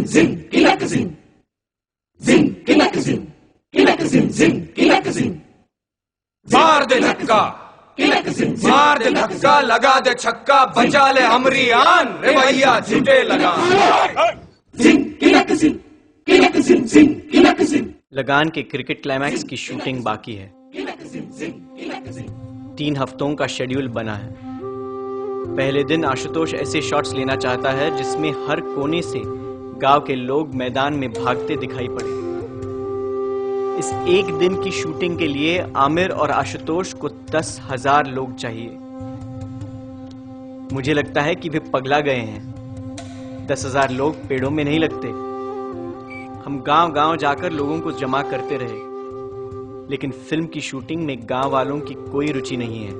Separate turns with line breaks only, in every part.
zing, kilakazing. Zing, kilakazing. Kilakazing, zing, kilakazing.
मार दे धक्का,
Kilakazing, zing.
मार दे धक्का, लगा दे छक्का, बचा ले हमरी आन, रे भैया झूठे लगा।
Zing, kilakazing. Kilakazing, zing, kilakazing.
लगान के क्रिकेट क्लाइमैक्स की शूटिंग बाकी है।
Kilakazing, zing, kilakazing.
3 हफ्तों का शेड्यूल बना है। पहले दिन आशुतोष ऐसे शॉट्स लेना चाहता है जिसमें हर कोने से गांव के लोग मैदान में भागते दिखाई पड़े। इस एक दिन की शूटिंग के लिए आमिर और आशुतोष को 10,000 लोग चाहिए। मुझे लगता है कि वे पगला गए हैं। 10,000 लोग पेड़ों में नहीं लगते। हम गांव-गांव जाकर लोगों को जमा करते रहे, लेकिन फिल्म की शूटिंग में गांव वालों की कोई रुचि नहीं है।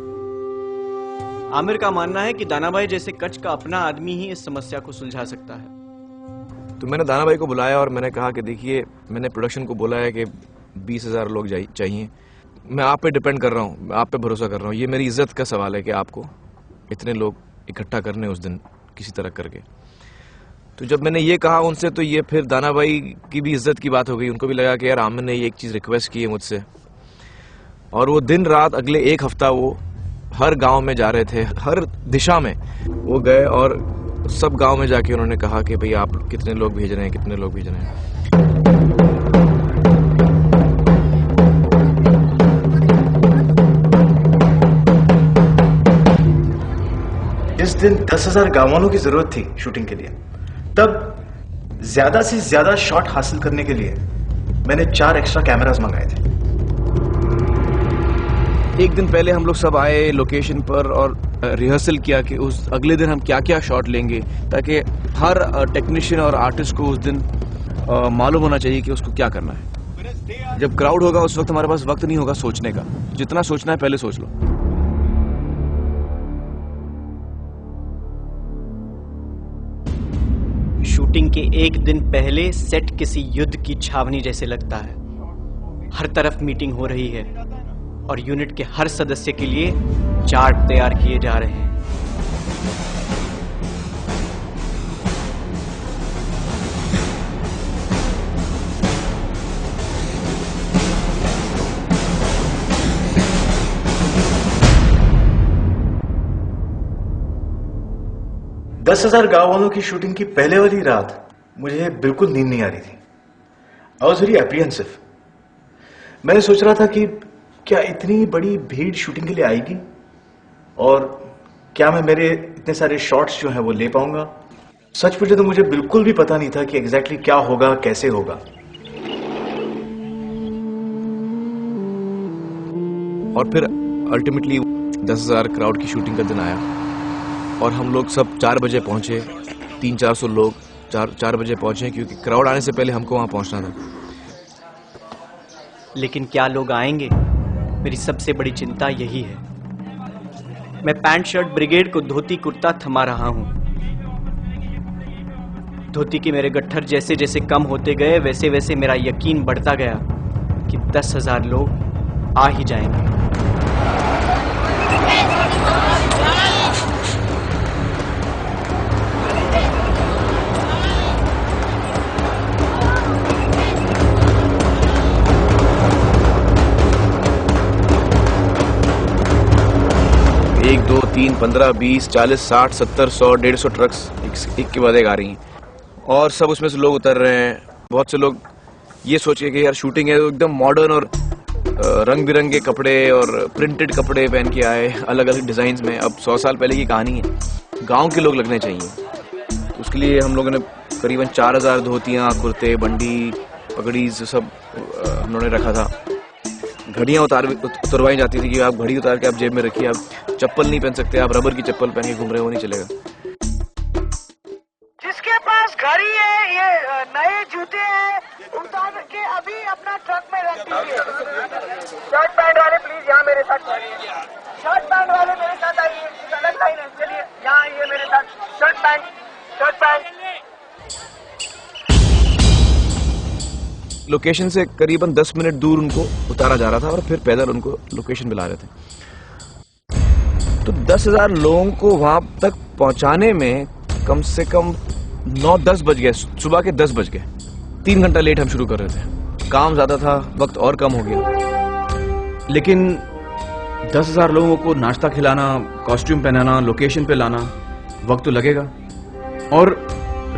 आमिर का मानना है कि दाना भाई जैसे कच्छ का अपना आदमी ही इस समस्या को सुलझा सकता है।
तो मैंने दाना भाई को बुलाया और मैंने कहा कि देखिए, मैंने प्रोडक्शन को बोला है कि 20,000 लोग चाहिए। मैं आप पे डिपेंड कर रहा हूँ, आप पे भरोसा कर रहा हूँ। ये मेरी इज्जत का सवाल है कि आपको इतने लोग इकट्ठा करने उस दिन किसी तरह करके। तो जब मैंने ये कहा उनसे, तो ये फिर दाना भाई की भी इज्जत की बात हो गई। उनको भी लगा कि यार आमिर ने ये एक चीज़ रिक्वेस्ट की है मुझसे, और वो दिन रात अगले 1 हफ्ता वो हर गांव में जा रहे थे, हर दिशा में वो गए और सब गांव में जाके उन्होंने कहा कि भाई आप कितने लोग भेज रहे हैं, कितने लोग भेज रहे हैं।
इस दिन 10,000 गाँव वालों की जरूरत थी शूटिंग के लिए। तब ज्यादा से ज्यादा शॉट हासिल करने के लिए मैंने 4 एक्स्ट्रा कैमरास मंगाए थे।
एक दिन पहले हम लोग सब आए लोकेशन पर और रिहर्सल किया कि उस अगले दिन हम क्या क्या शॉट लेंगे, ताकि हर टेक्नीशियन और आर्टिस्ट को उस दिन मालूम होना चाहिए कि उसको क्या करना है। जब क्राउड होगा उस वक्त हमारे पास वक्त नहीं होगा सोचने का। जितना सोचना है पहले सोच लो।
शूटिंग के एक दिन पहले सेट किसी युद्ध की छावनी जैसे लगता है। हर तरफ मीटिंग हो रही है और यूनिट के हर सदस्य के लिए चार्ट तैयार किए जा रहे हैं।
दस 10,000 गाँव वालों की शूटिंग की पहले वाली रात मुझे बिल्कुल नींद नहीं आ रही थी। I was very apprehensive. मैंने सोच रहा था कि क्या इतनी बड़ी भीड़ शूटिंग के लिए आएगी, और क्या मैं मेरे इतने सारे शॉट्स जो हैं वो ले पाऊंगा। सच पूछे तो मुझे बिल्कुल भी पता नहीं था कि एग्जैक्टली क्या होगा, कैसे होगा।
और फिर अल्टीमेटली 10,000 क्राउड की शूटिंग का दिन आया और हम लोग सब 4 बजे पहुंचे। 300-400 लोग 4 बजे पहुंचे, क्योंकि क्राउड आने से पहले हमको वहां पहुंचना था।
लेकिन क्या लोग आएंगे? मेरी सबसे बड़ी चिंता यही है। मैं पैंट शर्ट ब्रिगेड को धोती कुर्ता थमा रहा हूं। धोती के मेरे गट्ठर जैसे जैसे कम होते गए, वैसे वैसे मेरा यकीन बढ़ता गया कि 10,000 लोग आ ही जाएंगे।
एक, 2, 3, 15, 20, 40, 60, 70, 100, 150 ट्रक्स एक के बाद एक आ रही हैं, और सब उसमें से लोग उतर रहे हैं। बहुत से लोग ये सोचिए कि यार शूटिंग है तो एकदम मॉडर्न और रंग बिरंगे कपड़े और प्रिंटेड कपड़े पहन के आए, अलग अलग डिजाइन में। अब 100 साल पहले की कहानी है। गांव के लोग लगने चाहिए। उसके लिए हम लोगों ने करीबन 4,000 धोतियाँ, कुर्ते, बंडी, पगड़ी सब हम लोगों ने रखा था। घड़ियाँ उतरवाई जाती थी कि आप घड़ी उतार के आप जेब में रखिए। आप चप्पल नहीं पहन सकते, आप रबर की चप्पल पहन के घूम रहे हो, नहीं चलेगा।
जिसके पास घड़ी है, ये नए जूते हैं, उतार के अभी अपना ट्रक में रख दीजिए। शर्ट पैंट वाले प्लीज यहाँ मेरे साथ आइए। शर्ट पैंट वाले मेरे साथ आइए। अलग लाइन है, चलिए यहाँ आइए मेरे साथ। Shirt pant.
लोकेशन से करीबन 10 मिनट दूर उनको उतारा जा रहा था और फिर पैदल उनको लोकेशन पे ला रहे थे। तो 10,000 लोगों को वहां तक पहुंचाने में कम से कम 9-10 बज गए, सुबह के 10 बज गए। 3 घंटा लेट हम शुरू कर रहे थे। काम ज्यादा था, वक्त और कम हो गया। लेकिन 10,000 लोगों को नाश्ता खिलाना, कॉस्ट्यूम पहनाना, लोकेशन पे लाना, वक्त तो लगेगा। और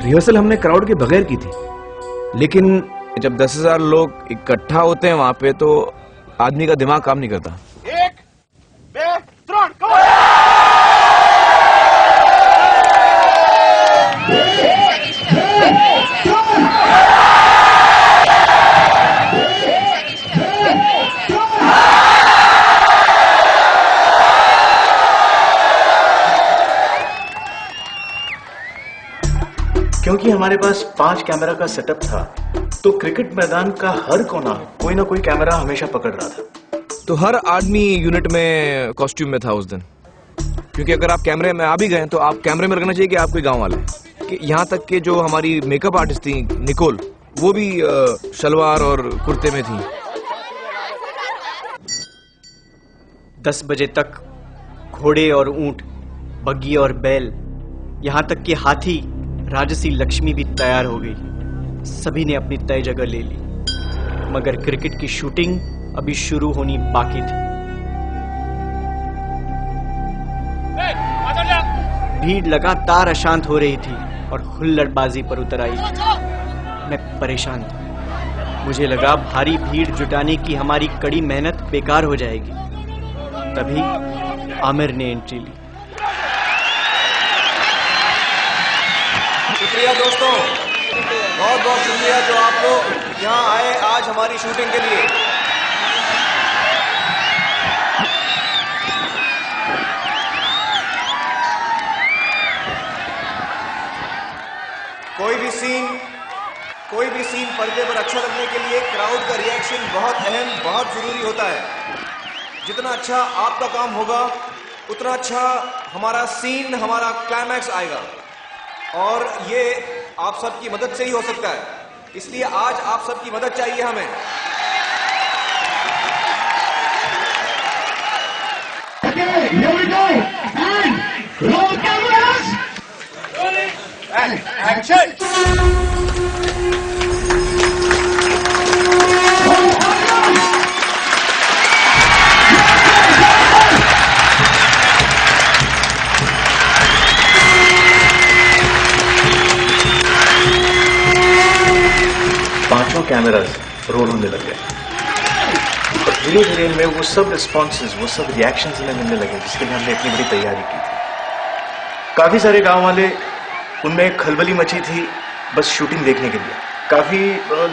रिहर्सल हमने क्राउड के बगैर की थी। लेकिन जब 10,000 लोग इकट्ठा होते हैं वहां पे, तो आदमी का दिमाग काम नहीं करता।
क्योंकि हमारे पास 5 कैमरा का सेटअप था, तो क्रिकेट मैदान का हर कोना कोई ना कोई कैमरा हमेशा पकड़ रहा था।
तो हर आदमी यूनिट में कॉस्ट्यूम में था उस दिन। क्योंकि अगर आप कैमरे में आ भी गए तो आप कैमरे में रखना चाहिए कि आप कोई गांव वाले। कि यहाँ तक कि जो हमारी मेकअप आर्टिस्ट थी निकोल, वो भी शलवार और कुर्ते में थी।
10 बजे तक घोड़े और ऊंट, बग्गी और बैल, यहाँ तक कि हाथी राजसी लक्ष्मी भी तैयार हो गई। सभी ने अपनी तय जगह ले ली, मगर क्रिकेट की शूटिंग अभी शुरू होनी बाकी थी। भीड़ लगातार अशांत हो रही थी और हुल्लड़बाजी पर उतर आई थी। मैं परेशान था। मुझे लगा भारी भीड़ जुटाने की हमारी कड़ी मेहनत बेकार हो जाएगी। तभी आमिर ने एंट्री ली।
शुक्रिया दोस्तों, बहुत बहुत शुक्रिया जो आप लोग यहाँ आए आज हमारी शूटिंग के लिए। कोई भी सीन पर्दे पर अच्छा लगने के लिए क्राउड का रिएक्शन बहुत अहम, बहुत जरूरी होता है। जितना अच्छा आपका काम होगा, उतना अच्छा हमारा सीन, हमारा क्लाइमैक्स आएगा। और ये आप सबकी मदद से ही हो सकता है, इसलिए आज आप सबकी मदद चाहिए हमें।
Here we go. And roll cameras.
And action.
पांचों कैमरास रोल होने लग गए और धीरे धीरे में वो सब रिस्पॉन्सेज, वो सब रिएक्शंस हमें मिलने लगे, जिसके लिए हमने इतनी बड़ी तैयारी की थी। काफी सारे गांव वाले, उनमें खलबली मची थी बस शूटिंग देखने के लिए। काफी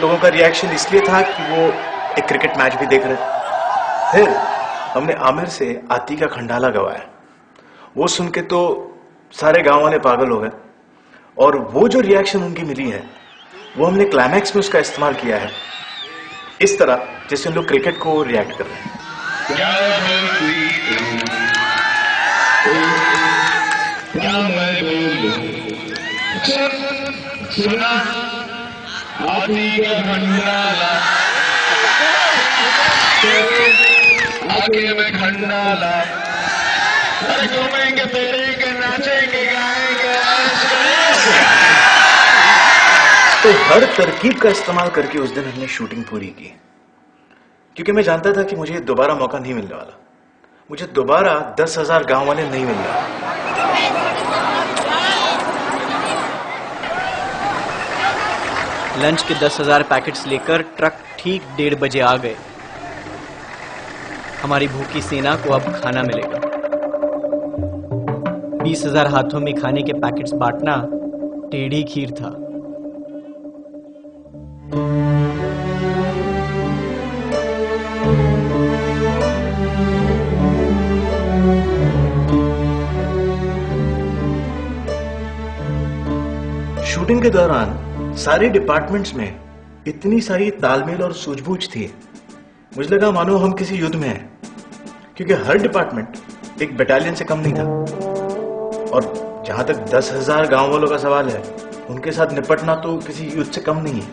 लोगों का रिएक्शन इसलिए था कि वो एक क्रिकेट मैच भी देख रहे। फिर हमने आमिर से आती का खंडाला गवाया। वो सुन के तो सारे गांव वाले पागल हो गए और वो जो रिएक्शन उनकी मिली है वो हमने क्लाइमैक्स में उसका इस्तेमाल किया है, इस तरह जैसे लोग क्रिकेट को रिएक्ट कर रहे हैं।
सुना आती का खंडाला, आगे में खंडाला, अरे घूमेंगे फिरेंगे नाचेंगे गाएंगे।
तो हर तरकीब का इस्तेमाल करके उस दिन हमने शूटिंग पूरी की, क्योंकि मैं जानता था कि मुझे दोबारा मौका नहीं मिलने वाला। मुझे दोबारा 10,000 गांव वाले नहीं मिलने वाले।
लंच के 10,000 पैकेट्स लेकर ट्रक ठीक 1:30 बजे आ गए। हमारी भूखी सेना को अब खाना मिलेगा। 20,000 हाथों में खाने के पैकेट्स बांटना टेढ़ी खीर था।
शूटिंग के दौरान सारे डिपार्टमेंट्स में इतनी सारी तालमेल और सूझबूझ थी, मुझे लगा मानो हम किसी युद्ध में हैं, क्योंकि हर डिपार्टमेंट एक बटालियन से कम नहीं था। और जहां तक 10,000 गांव वालों का सवाल है, उनके साथ निपटना तो किसी युद्ध से कम नहीं है।